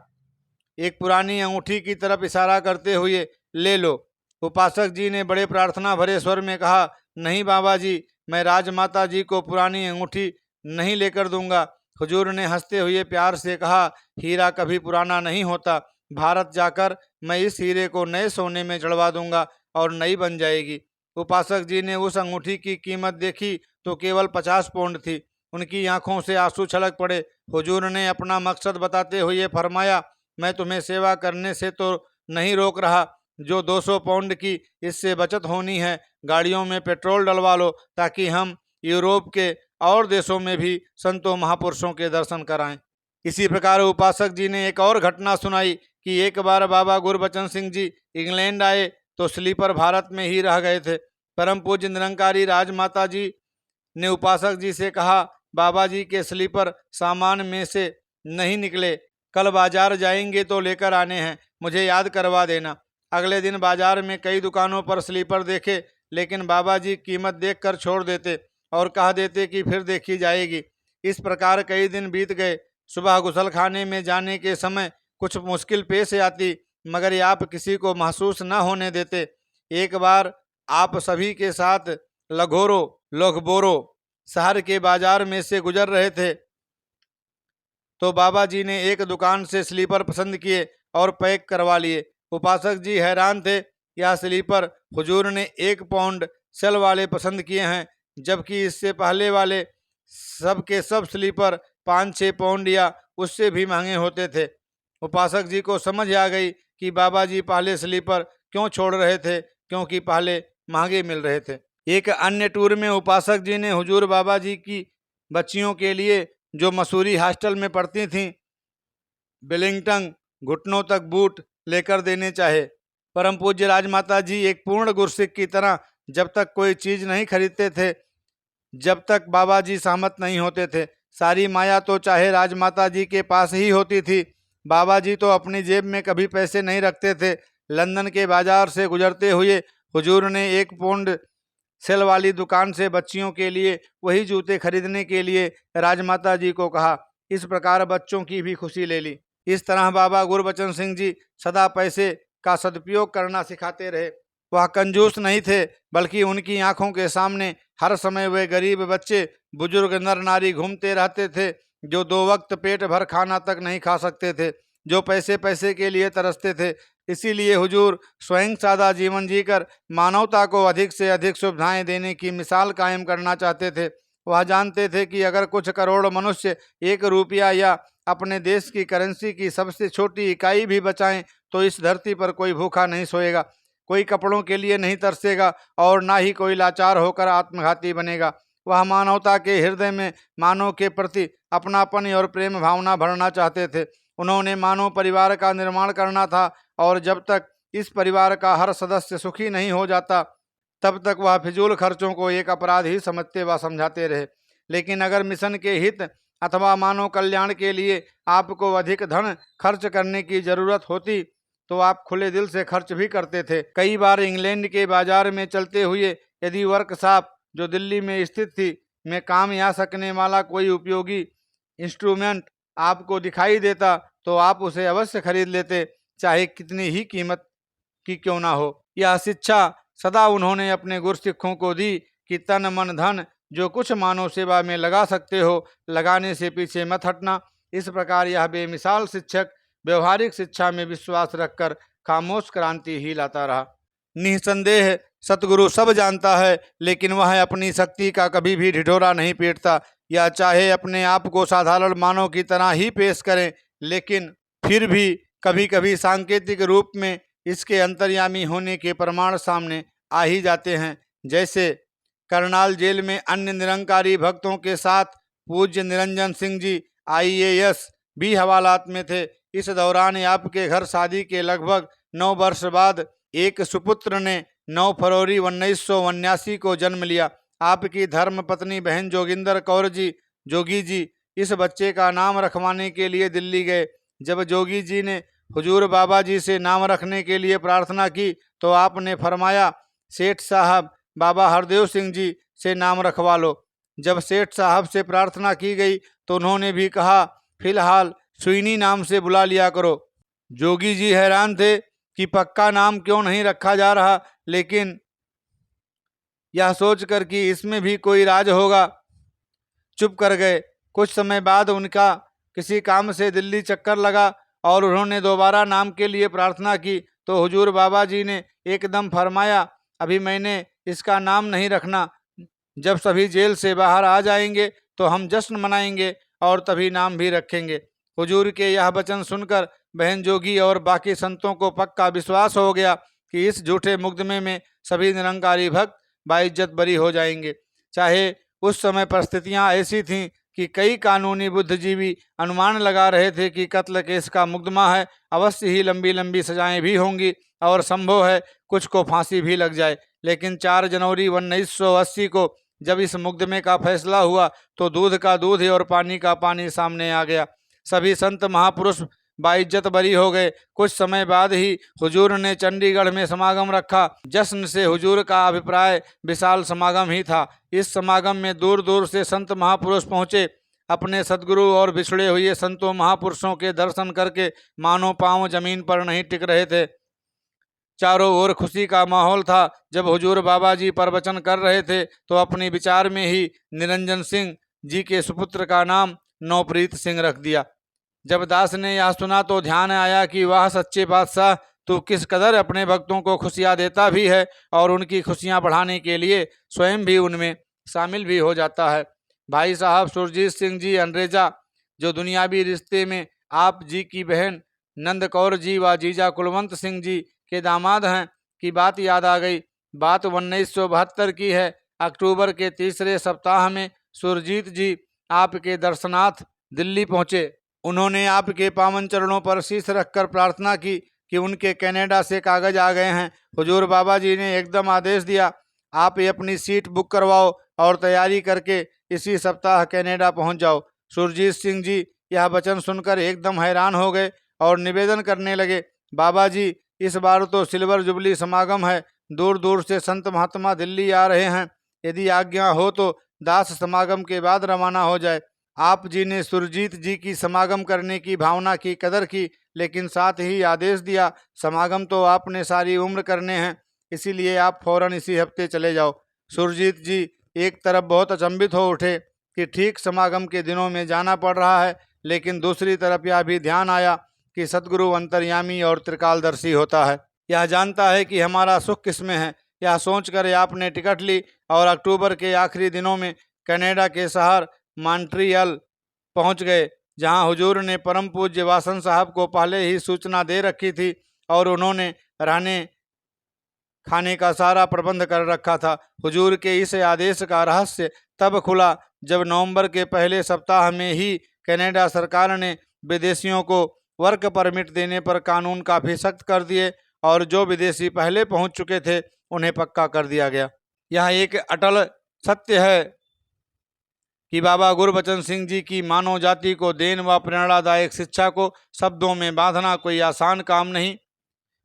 Speaker 1: एक पुरानी अंगूठी की तरफ इशारा करते हुए, ले लो। उपासक जी ने बड़े प्रार्थना भरे स्वर में कहा, नहीं बाबा जी, मैं राजमाता जी को पुरानी अंगूठी नहीं लेकर दूंगा। हुजूर ने हंसते हुए प्यार से कहा, हीरा कभी पुराना नहीं होता। भारत जाकर मैं इस हीरे को नए सोने में चढ़वा दूंगा और नई बन जाएगी। उपासक जी ने उस अंगूठी की कीमत देखी तो केवल 50 पाउंड थी। उनकी आंखों से आंसू छलक पड़े। हुजूर ने अपना मकसद बताते हुए फरमाया, मैं तुम्हें सेवा करने से तो नहीं रोक रहा। जो 200 पाउंड की इससे बचत होनी है, गाड़ियों में पेट्रोल डलवा लो, ताकि हम यूरोप के और देशों में भी संतों महापुरुषों के दर्शन कराएं। इसी प्रकार उपासक जी ने एक और घटना सुनाई कि एक बार बाबा गुरबचन सिंह जी इंग्लैंड आए तो स्लीपर भारत में ही रह गए थे। परम पूज्य निरंकारी राजमाता जी ने उपासक जी से कहा, बाबा जी के स्लीपर सामान में से नहीं निकले, कल बाजार जाएंगे तो लेकर आने हैं, मुझे याद करवा देना। अगले दिन बाजार में कई दुकानों पर स्लीपर देखे, लेकिन बाबा जी कीमत देखकर छोड़ देते और कह देते कि फिर देखी जाएगी। इस प्रकार कई दिन बीत गए। सुबह गुसल खाने में जाने के समय कुछ मुश्किल पेश आती, मगर आप किसी को महसूस न होने देते। एक बार आप सभी के साथ लोगबोरो शहर के बाजार में से गुजर रहे थे, तो बाबा जी ने एक दुकान से स्लीपर पसंद किए और पैक करवा लिए। उपासक जी हैरान थे, यह स्लीपर हुजूर ने 1 पाउंड सेल वाले पसंद किए हैं, जबकि इससे पहले वाले सब के सब स्लीपर 5-6 पाउंड या उससे भी महंगे होते थे। उपासक जी को समझ आ गई कि बाबा जी पहले स्लीपर क्यों छोड़ रहे थे, क्योंकि पहले महंगे मिल रहे थे। एक अन्य टूर में उपासक जी ने हुजूर बाबा जी की बच्चियों के लिए, जो मसूरी हॉस्टल में पढ़ती थीं, बेलिंगटन घुटनों तक बूट लेकर देने चाहे। परम पूज्य राजमाता जी एक पूर्ण गुरसिक की तरह जब तक कोई चीज नहीं खरीदते थे, जब तक बाबा जी सहमत नहीं होते थे। सारी माया तो चाहे राजमाता जी के पास ही होती थी। बाबा जी तो अपनी जेब में कभी पैसे नहीं रखते थे। लंदन के बाजार से गुजरते हुए हुजूर ने 1 पाउंड सेल वाली दुकान से बच्चियों के लिए वही जूते खरीदने के लिए राजमाता जी को कहा। इस प्रकार बच्चों की भी खुशी ले ली। इस तरह बाबा गुरबचन सिंह जी सदा पैसे का सदुपयोग करना सिखाते रहे। वह कंजूस नहीं थे, बल्कि उनकी आंखों के सामने हर समय वे गरीब बच्चे, बुजुर्ग, नर नारी घूमते रहते थे, जो 2 वक्त पेट भर खाना तक नहीं खा सकते थे, जो पैसे पैसे के लिए तरसते थे। इसीलिए हुजूर स्वयं सादा जीवन जीकर मानवता को अधिक से अधिक सुविधाएं देने की मिसाल कायम करना चाहते थे। वह जानते थे कि अगर कुछ करोड़ मनुष्य 1 रुपया या अपने देश की करेंसी की सबसे छोटी इकाई भी बचाएं, तो इस धरती पर कोई भूखा नहीं सोएगा, कोई कपड़ों के लिए नहीं तरसेगा और ना ही कोई लाचार होकर आत्मघाती बनेगा। वह मानवता के हृदय में मानव के प्रति अपनापन और प्रेम भावना भरना चाहते थे। उन्होंने मानव परिवार का निर्माण करना था, और जब तक इस परिवार का हर सदस्य सुखी नहीं हो जाता, तब तक वह फिजूल खर्चों को एक अपराध ही समझते व समझाते रहे। लेकिन अगर मिशन के हित अथवा मानव कल्याण के लिए आपको अधिक धन खर्च करने की जरूरत होती, तो आप खुले दिल से खर्च भी करते थे। कई बार इंग्लैंड के बाजार में चलते हुए यदि वर्कशॉप, जो दिल्ली में स्थित थी, में काम आ सकने वाला कोई उपयोगी इंस्ट्रूमेंट आपको दिखाई देता, तो आप उसे अवश्य खरीद लेते, चाहे कितनी ही कीमत की क्यों ना हो। यह शिक्षा सदा उन्होंने अपने गुरसिखों को दी कि तन मन धन जो कुछ मानव सेवा में लगा सकते हो, लगाने से पीछे मत हटना। इस प्रकार यह बेमिसाल शिक्षक व्यवहारिक शिक्षा में विश्वास रखकर खामोश क्रांति ही लाता रहा। निसंदेह सतगुरु सब जानता है, लेकिन वह अपनी शक्ति का कभी भी ढिढोरा नहीं पीटता। या चाहे अपने आप को साधारण मानव की तरह ही पेश करें, लेकिन फिर भी कभी कभी सांकेतिक रूप में इसके अंतर्यामी होने के प्रमाण सामने आ ही जाते हैं। जैसे करनाल जेल में अन्य निरंकारी भक्तों के साथ पूज्य निरंजन सिंह जी IAS भी हवालात में थे। इस दौरान आपके घर शादी के लगभग 9 वर्ष बाद एक सुपुत्र ने 9 फरवरी 1979 को जन्म लिया। आपकी धर्म पत्नी बहन जोगिंदर कौर जी जोगी जी इस बच्चे का नाम रखवाने के लिए दिल्ली गए। जब जोगी जी ने हुजूर बाबा जी से नाम रखने के लिए प्रार्थना की तो आपने फरमाया, सेठ साहब बाबा हरदेव सिंह जी से नाम रखवा लो। जब सेठ साहब से प्रार्थना की गई तो उन्होंने भी कहा, फिलहाल सुईनी नाम से बुला लिया करो। जोगी जी हैरान थे कि पक्का नाम क्यों नहीं रखा जा रहा, लेकिन यह सोचकर कि इसमें भी कोई राज होगा, चुप कर गए। कुछ समय बाद उनका किसी काम से दिल्ली चक्कर लगा और उन्होंने दोबारा नाम के लिए प्रार्थना की तो हुजूर बाबा जी ने एकदम फरमाया, अभी मैंने इसका नाम नहीं रखना, जब सभी जेल से बाहर आ जाएंगे तो हम जश्न मनाएंगे और तभी नाम भी रखेंगे। हुजूर के यह वचन सुनकर बहन जोगी और बाकी संतों को पक्का विश्वास हो गया कि इस झूठे मुकदमे में सभी निरंकारी भक्त बाइज्जत बरी हो जाएंगे। चाहे उस समय परिस्थितियां ऐसी थीं कि कई कानूनी बुद्धिजीवी अनुमान लगा रहे थे कि कत्ल केस का मुकदमा है, अवश्य ही लंबी लंबी सजाएं भी होंगी और संभव है कुछ को फांसी भी लग जाए। लेकिन 4 जनवरी 1980 को जब इस मुकदमे का फैसला हुआ तो दूध का दूध और पानी का पानी सामने आ गया। सभी संत महापुरुष बाइज्जत बरी हो गए। कुछ समय बाद ही हुजूर ने चंडीगढ़ में समागम रखा। जश्न से हुजूर का अभिप्राय विशाल समागम ही था। इस समागम में दूर दूर से संत महापुरुष पहुंचे। अपने सदगुरु और बिछड़े हुए संतों महापुरुषों के दर्शन करके मानो पांव जमीन पर नहीं टिक रहे थे। चारों ओर खुशी का माहौल था। जब हुजूर बाबा जी प्रवचन कर रहे थे तो अपने विचार में ही निरंजन सिंह जी के सुपुत्र का नाम नवप्रीत सिंह रख दिया। जब दास ने यह सुना तो ध्यान आया कि वाह सच्चे बादशाह, तू किस कदर अपने भक्तों को खुशियां देता भी है और उनकी खुशियां बढ़ाने के लिए स्वयं भी उनमें शामिल भी हो जाता है। भाई साहब सुरजीत सिंह जी अंड्रेजा, जो दुनियावी रिश्ते में आप जी की बहन नंद कौर जी व जीजा कुलवंत सिंह जी के दामाद हैं, की बात याद आ गई। बात 1972 की है। अक्टूबर के तीसरे सप्ताह में सुरजीत जी आपके दर्शनार्थ दिल्ली पहुंचे। उन्होंने आपके पावन चरणों पर शीश रखकर प्रार्थना की कि उनके कनाडा से कागज आ गए हैं। हुजूर बाबा जी ने एकदम आदेश दिया, आप ये अपनी सीट बुक करवाओ और तैयारी करके इसी सप्ताह कनाडा पहुंच जाओ। सुरजीत सिंह जी यह वचन सुनकर एकदम हैरान हो गए और निवेदन करने लगे, बाबा जी इस बार तो सिल्वर जुबली समागम है, दूर दूर से संत महात्मा दिल्ली आ रहे हैं, यदि आज्ञा हो तो दास समागम के बाद रवाना हो जाए। आप जी ने सुरजीत जी की समागम करने की भावना की कदर की, लेकिन साथ ही आदेश दिया, समागम तो आपने सारी उम्र करने हैं, इसीलिए आप फौरन इसी हफ्ते चले जाओ। सुरजीत जी एक तरफ बहुत अचंभित हो उठे कि ठीक समागम के दिनों में जाना पड़ रहा है, लेकिन दूसरी तरफ यह भी ध्यान आया कि सतगुरु अंतर्यामी और त्रिकालदर्शी होता है, यह जानता है कि हमारा सुख किसमें है। यह सोचकर आपने टिकट ली और अक्टूबर के आखिरी दिनों में कनाडा के शहर मॉन्ट्रियल पहुंच गए, जहां हुजूर ने परम पूज्य वासन साहब को पहले ही सूचना दे रखी थी और उन्होंने रहने खाने का सारा प्रबंध कर रखा था। हुजूर के इस आदेश का रहस्य तब खुला जब नवंबर के पहले सप्ताह में ही कनाडा सरकार ने विदेशियों को वर्क परमिट देने पर कानून काफ़ी सख्त कर दिए और जो विदेशी पहले पहुंच चुके थे उन्हें पक्का कर दिया गया। यह एक अटल सत्य है कि बाबा गुरबचन सिंह जी की मानव जाति को देन व प्रेरणादायक शिक्षा को शब्दों में बांधना कोई आसान काम नहीं।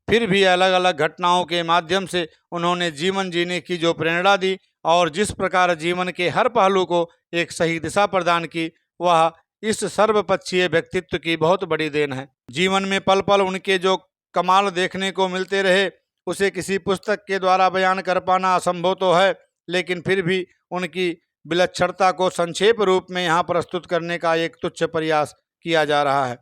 Speaker 1: फिर भी अलग अलग घटनाओं के माध्यम से उन्होंने जीवन जीने की जो प्रेरणा दी और जिस प्रकार जीवन के हर पहलू को एक सही दिशा प्रदान की, वह इस सर्वपक्षीय व्यक्तित्व की बहुत बड़ी देन है। जीवन में पल पल उनके जो कमाल देखने को मिलते रहे, उसे किसी पुस्तक के द्वारा बयान कर पाना असंभव तो है, लेकिन फिर भी उनकी विलक्षणता को संक्षेप रूप में यहाँ प्रस्तुत करने का एक तुच्छ प्रयास किया जा रहा है।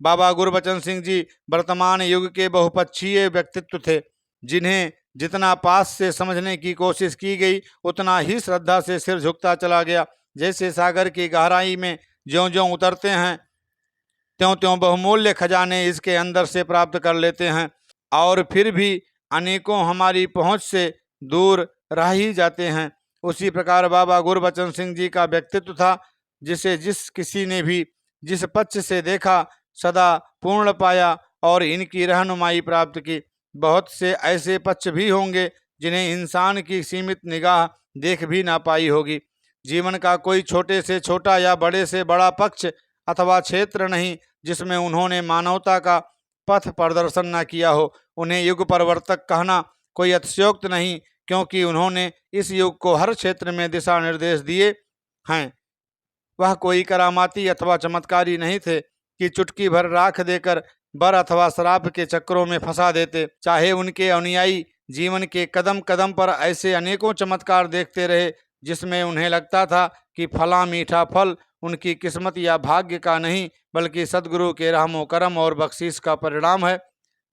Speaker 1: बाबा गुरबचन सिंह जी वर्तमान युग के बहुपक्षीय व्यक्तित्व थे, जिन्हें जितना पास से समझने की कोशिश की गई उतना ही श्रद्धा से सिर झुकता चला गया। जैसे सागर की गहराई में ज्यों ज्यों उतरते हैं त्यों त्यों बहुमूल्य खजाने इसके अंदर से प्राप्त कर लेते हैं, और फिर भी अनेकों हमारी पहुंच से दूर रह ही जाते हैं। उसी प्रकार बाबा गुरबचन सिंह जी का व्यक्तित्व था, जिसे जिस किसी ने भी जिस पक्ष से देखा सदा पूर्ण पाया और इनकी रहनुमाई प्राप्त की। बहुत से ऐसे पक्ष भी होंगे जिन्हें इंसान की सीमित निगाह देख भी ना पाई होगी। जीवन का कोई छोटे से छोटा या बड़े से बड़ा पक्ष अथवा क्षेत्र नहीं जिसमें उन्होंने मानवता का पथ प्रदर्शन न किया हो। उन्हें युग परिवर्तक कहना कोई अतिशयोक्त नहीं, क्योंकि उन्होंने इस युग को हर क्षेत्र में दिशा निर्देश दिए हैं। वह कोई करामाती अथवा चमत्कारी नहीं थे कि चुटकी भर राख देकर बर अथवा शराब के चक्रों में फंसा देते। चाहे उनके अनुयायी जीवन के कदम कदम पर ऐसे अनेकों चमत्कार देखते रहे जिसमें उन्हें लगता था कि फला मीठा फल उनकी किस्मत या भाग्य का नहीं, बल्कि सदगुरु के रहमो करम और बख्शीश का परिणाम है,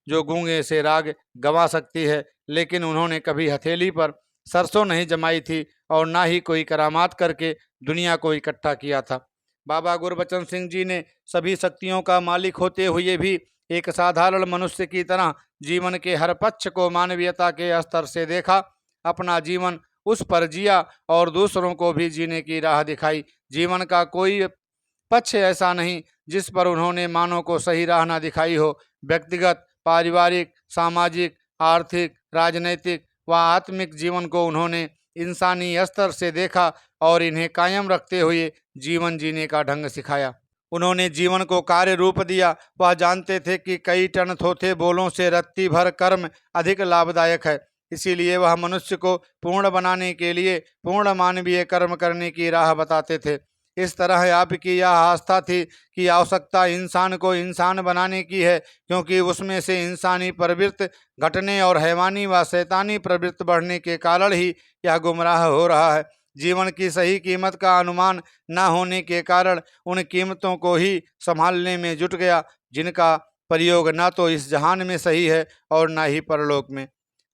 Speaker 1: जो गूंगे से राग गवा सकती है। लेकिन उन्होंने कभी हथेली पर सरसों नहीं जमाई थी और ना ही कोई करामात करके दुनिया को इकट्ठा किया था। बाबा गुरबचन सिंह जी ने सभी शक्तियों का मालिक होते हुए भी एक साधारण मनुष्य की तरह जीवन के हर पक्ष को मानवीयता के स्तर से देखा, अपना जीवन उस पर जिया और दूसरों को भी जीने की राह दिखाई। जीवन का कोई पक्ष ऐसा नहीं जिस पर उन्होंने मानव को सही राह ना दिखाई हो। व्यक्तिगत, पारिवारिक, सामाजिक, आर्थिक, राजनैतिक व आत्मिक जीवन को उन्होंने इंसानी स्तर से देखा और इन्हें कायम रखते हुए जीवन जीने का ढंग सिखाया। उन्होंने जीवन को कार्य रूप दिया। वह जानते थे कि कई टन थोथे बोलों से रत्ती भर कर्म अधिक लाभदायक है, इसीलिए वह मनुष्य को पूर्ण बनाने के लिए पूर्ण मानवीय कर्म करने की राह बताते थे। इस तरह आपकी यह आस्था थी कि आवश्यकता इंसान को इंसान बनाने की है, क्योंकि उसमें से इंसानी प्रवृत्ति घटने और हैवानी व शैतानी प्रवृत्ति बढ़ने के कारण ही यह गुमराह हो रहा है। जीवन की सही कीमत का अनुमान न होने के कारण उन कीमतों को ही संभालने में जुट गया जिनका प्रयोग न तो इस जहान में सही है और न ही परलोक में।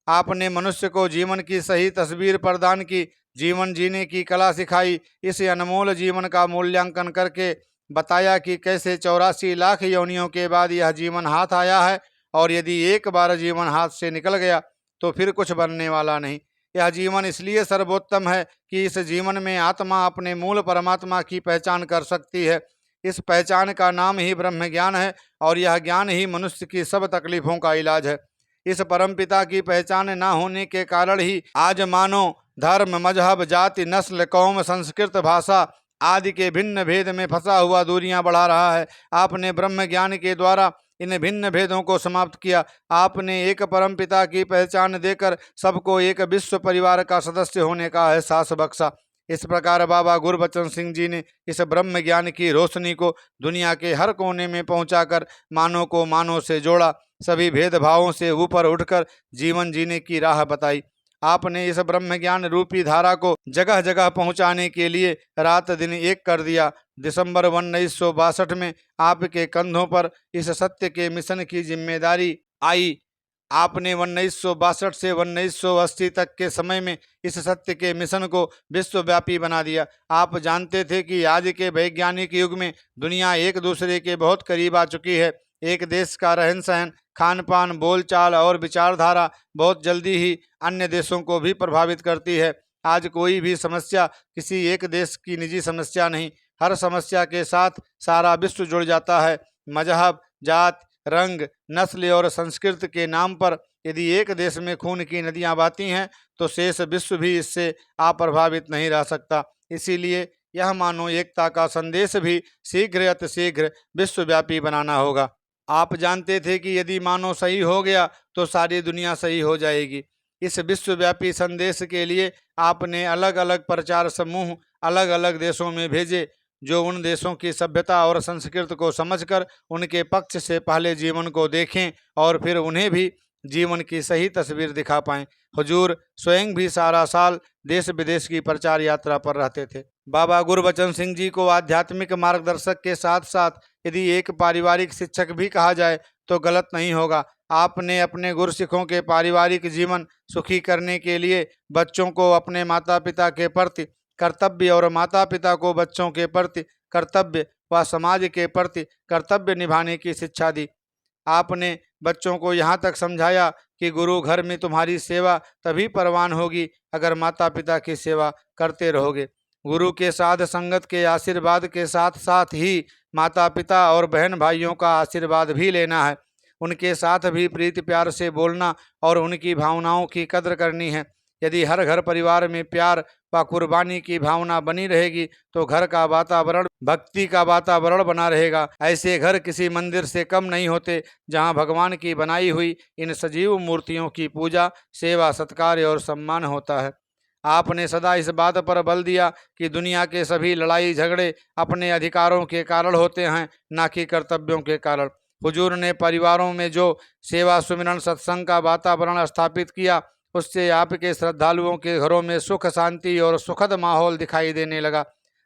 Speaker 1: आपने मनुष्य को जीवन की सही तस्वीर प्रदान की, जीवन जीने की कला सिखाई। इस अनमोल जीवन का मूल्यांकन करके बताया कि कैसे 84 लाख योनियों के बाद यह जीवन हाथ आया है, और यदि एक बार जीवन हाथ से निकल गया तो फिर कुछ बनने वाला नहीं। यह जीवन इसलिए सर्वोत्तम है कि इस जीवन में आत्मा अपने मूल परमात्मा की पहचान कर सकती है। इस पहचान का नाम ही ब्रह्म ज्ञान है, और यह ज्ञान ही मनुष्य की सब तकलीफों का इलाज है। इस परमपिता की पहचान न होने के कारण ही आज मानो धर्म, मजहब, जाति, नस्ल, कौम, संस्कृत, भाषा आदि के भिन्न भेद में फंसा हुआ दूरियां बढ़ा रहा है। आपने ब्रह्म ज्ञान के द्वारा इन भिन्न भेदों को समाप्त किया। आपने एक परमपिता की पहचान देकर सबको एक विश्व परिवार का सदस्य होने का एहसास बख्शा। इस प्रकार बाबा गुरबचन सिंह जी ने इस ब्रह्म ज्ञान की रोशनी को दुनिया के हर कोने में पहुंचाकर मानव को मानव से जोड़ा, सभी भेदभावों से ऊपर उठकर जीवन जीने की राह बताई। आपने इस ब्रह्म ज्ञान रूपी धारा को जगह जगह पहुंचाने के लिए रात दिन एक कर दिया। दिसंबर 1962 में आपके कंधों पर इस सत्य के मिशन की जिम्मेदारी आई। आपने 1962 से 1980 तक के समय में इस सत्य के मिशन को विश्वव्यापी बना दिया। आप जानते थे कि आज के वैज्ञानिक युग में दुनिया एक दूसरे के बहुत करीब आ चुकी है। एक देश का रहन सहन, खान पान, बोलचाल और विचारधारा बहुत जल्दी ही अन्य देशों को भी प्रभावित करती है। आज कोई भी समस्या किसी एक देश की निजी समस्या नहीं, हर समस्या के साथ सारा विश्व जुड़ जाता है। मजहब, जात, रंग, नस्ल और संस्कृति के नाम पर यदि एक देश में खून की नदियां बहती हैं तो शेष विश्व भी इससे अप्रभावित नहीं रह सकता। इसीलिए यह मानव एकता का संदेश भी शीघ्र अतिशीघ्र विश्वव्यापी बनाना होगा। आप जानते थे कि यदि मानव सही हो गया तो सारी दुनिया सही हो जाएगी। इस विश्वव्यापी संदेश के लिए आपने अलग अलग प्रचार समूह अलग अलग देशों में भेजे, जो उन देशों की सभ्यता और संस्कृति को समझकर उनके पक्ष से पहले जीवन को देखें और फिर उन्हें भी जीवन की सही तस्वीर दिखा पाएं। हुजूर स्वयं भी सारा साल देश विदेश की प्रचार यात्रा पर रहते थे। बाबा गुरबचन सिंह जी को आध्यात्मिक मार्गदर्शक के साथ साथ यदि एक पारिवारिक शिक्षक भी कहा जाए तो गलत नहीं होगा। आपने अपने गुरसिखों के पारिवारिक जीवन सुखी करने के लिए बच्चों को अपने माता पिता के प्रति कर्तव्य और माता पिता को बच्चों के प्रति कर्तव्य व समाज के प्रति कर्तव्य निभाने की शिक्षा दी। आपने बच्चों को यहाँ तक समझाया कि गुरु घर में तुम्हारी सेवा तभी परवान होगी अगर माता पिता की सेवा करते रहोगे। गुरु के साथ संगत के आशीर्वाद के साथ साथ ही माता पिता और बहन भाइयों का आशीर्वाद भी लेना है। उनके साथ भी प्रीति प्यार से बोलना और उनकी भावनाओं की कद्र करनी है। यदि हर घर परिवार में प्यार व कुर्बानी की भावना बनी रहेगी तो घर का वातावरण भक्ति का वातावरण बना रहेगा। ऐसे घर किसी मंदिर से कम नहीं होते जहां भगवान की बनाई हुई इन सजीव मूर्तियों की पूजा सेवा सत्कार और सम्मान होता है। आपने सदा इस बात पर बल दिया कि दुनिया के सभी लड़ाई झगड़े अपने अधिकारों के कारण होते हैं, ना कि कर्तव्यों के कारण। हुजूर ने परिवारों में जो सेवा सुमिरन सत्संग का वातावरण स्थापित किया उससे आपके श्रद्धालुओं के घरों में सुख शांति और सुखद माहौल दिखाई देने लगा।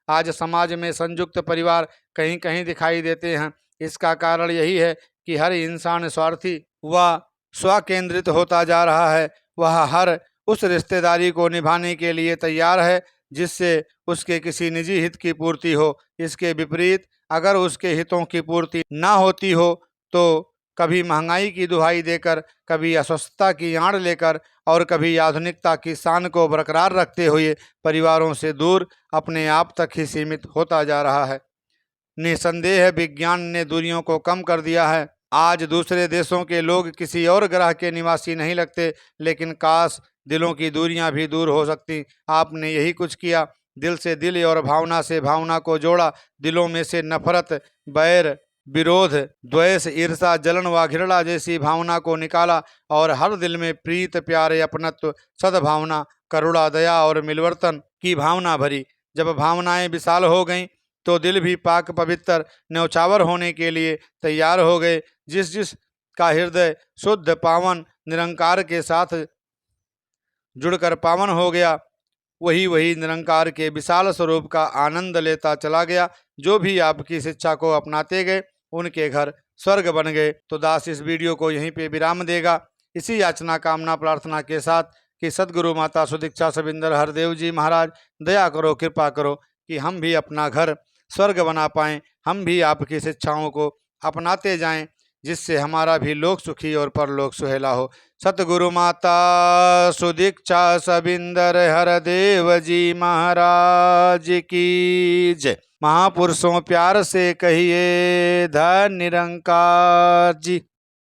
Speaker 1: आज समाज में संयुक्त परिवार कहीं कहीं दिखाई देते हैं। इसका कारण यही है कि हर इंसान स्वार्थी व स्वकेंद्रित होता जा रहा है। वह हर उस रिश्तेदारी को निभाने के लिए तैयार है जिससे उसके किसी निजी हित की पूर्ति हो। इसके विपरीत अगर उसके हितों की पूर्ति ना होती हो तो कभी महंगाई की दुहाई देकर, कभी अस्वस्थता की आड़ लेकर और कभी आधुनिकता की शान को बरकरार रखते हुए परिवारों से दूर अपने आप तक ही सीमित होता जा रहा है। निसंदेह विज्ञान ने दूरियों को कम कर दिया है। आज दूसरे देशों के लोग किसी और ग्रह के निवासी नहीं लगते, लेकिन काश दिलों की दूरियां भी दूर हो सकती। आपने यही कुछ किया। दिल से दिल और भावना से भावना को जोड़ा। दिलों में से नफरत, बैर, विरोध, द्वेष, ईर्षा, जलन व घृणा जैसी भावना को निकाला और हर दिल में प्रीत प्यारे अपनत्व सद्भावना करुणा दया और मिलवर्तन की भावना भरी। जब भावनाएं विशाल हो गईं तो दिल भी पाक पवित्र न्यौछावर होने के लिए तैयार हो गए। जिस जिस का हृदय शुद्ध पावन निरंकार के साथ जुड़कर पावन हो गया वही वही निरंकार के विशाल स्वरूप का आनंद लेता चला गया। जो भी आपकी शिक्षा को अपनाते गए उनके घर स्वर्ग बन गए। तो दास इस वीडियो को यहीं पे विराम देगा, इसी याचना कामना प्रार्थना के साथ कि सदगुरु माता सुदीक्षा सविंदर हरदेव जी महाराज दया करो कृपा करो कि हम भी अपना घर स्वर्ग बना पाएं, हम भी आपकी शिक्षाओं को अपनाते जाएं, जिससे हमारा भी लोक सुखी और परलोक सुहेला हो। सतगुरु माता सुदीक्षा सविंदर हरदेव जी महाराज की जय। महापुरुषों प्यार से कहिए धन निरंकार जी।